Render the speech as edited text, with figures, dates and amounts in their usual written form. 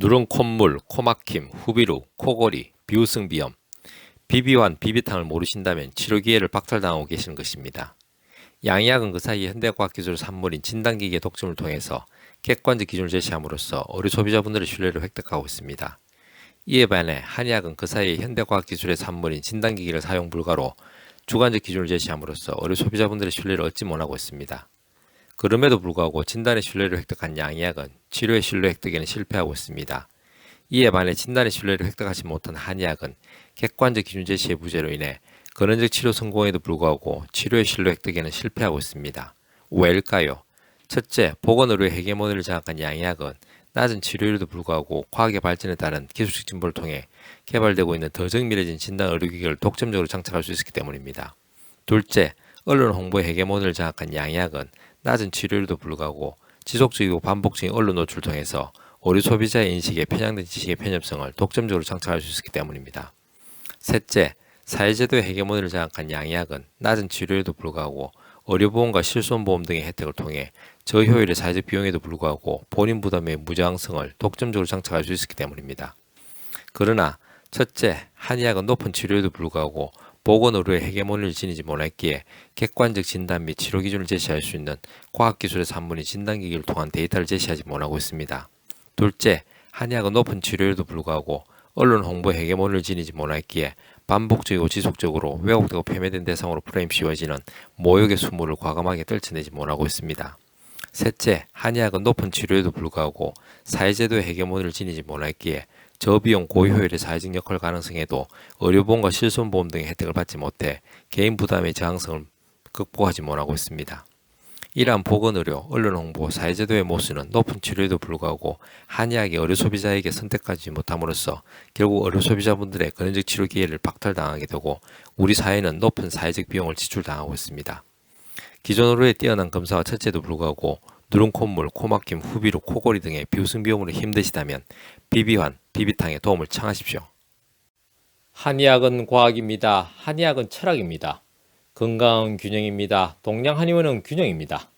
누런 콧물, 코막힘, 후비루, 코골이, 비우승비염, 비비환, 비비탕을 모르신다면 치료 기회를 박탈당하고 계시는 것입니다. 양의학은 그 사이 현대과학기술 산물인 진단기기의 독점을 통해서 객관적 기준을 제시함으로써 의료 소비자분들의 신뢰를 획득하고 있습니다. 이에 반해 한의학은 그 사이 현대과학기술의 산물인 진단기기를 사용 불가로 주관적 기준을 제시함으로써 의료 소비자분들의 신뢰를 얻지 못하고 있습니다. 그럼에도 불구하고 진단의 신뢰를 획득한 양의학은 치료의 신뢰 획득에는 실패하고 있습니다. 이에 반해 진단의 신뢰를 획득하지 못한 한의학은 객관적 기준 제시의 부재로 인해 근원적 치료 성공에도 불구하고 치료의 신뢰 획득에는 실패하고 있습니다. 왜일까요? 첫째, 보건의료의 헤게모니를 장악한 양의학은 낮은 치료율에도 불구하고 과학의 발전에 따른 기술적 진보를 통해 개발되고 있는 더 정밀해진 진단 의료기기를 독점적으로 장착할 수 있었기 때문입니다. 둘째, 언론 홍보의 헤게모니를 장악한 양의학은 낮은 치료율에도 불구하고 지속적이고 반복적인 언론 노출을 통해서 의료 소비자의 인식에 편향된 지식의 편협성을 독점적으로 장착할 수 있었기 때문입니다. 셋째, 사회제도의 헤게모니를 장악한 양의학은 낮은 치료에도 불구하고 의료보험과 실손보험 등의 혜택을 통해 저효율의 사회적 비용에도 불구하고 본인 부담의 무저항성을 독점적으로 장착할 수 있었기 때문입니다. 그러나 첫째, 한의학은 높은 치료에도 불구하고 보건의료의 헤게모니를 지니지 못했기에 객관적 진단 및 치료 기준을 제시할 수 있는 과학기술의 산물인 진단기기를 통한 데이터를 제시하지 못하고 있습니다. 둘째, 한의학은 높은 치료에도 불구하고 언론 홍보의 헤게모니를 지니지 못했기에 반복적이고 지속적으로 왜곡되고 폄훼된 대상으로 프레임 씌워지는 모욕의 수모를 과감하게 떨쳐내지 못하고 있습니다. 셋째, 한의학은 높은 치료에도 불구하고 사회제도의 헤게모니를 지니지 못했기에 저비용 고효율의 사회적 역할 가능성에도 의료보험과 실손보험 등의 혜택을 받지 못해 개인 부담의 저항성을 극복하지 못하고 있습니다. 이러한 보건의료, 언론홍보, 사회제도의 모순은 높은 치료에도 불구하고 한의학이 의료 소비자에게 선택하지 못함으로써 결국 의료 소비자분들의 근원적 치료 기회를 박탈당하게 되고 우리 사회는 높은 사회적 비용을 지출당하고 있습니다. 기존 의료의 뛰어난 검사와 처치에도 불구하고 누런 콧물, 코막힘, 후비루, 코골이 등의 비우승 비용으로 힘드시다면 비비환, 비비탕에 도움을 청하십시오. 한의학은 과학입니다. 한의학은 철학입니다. 건강은 균형입니다. 동양 한의원은 균형입니다.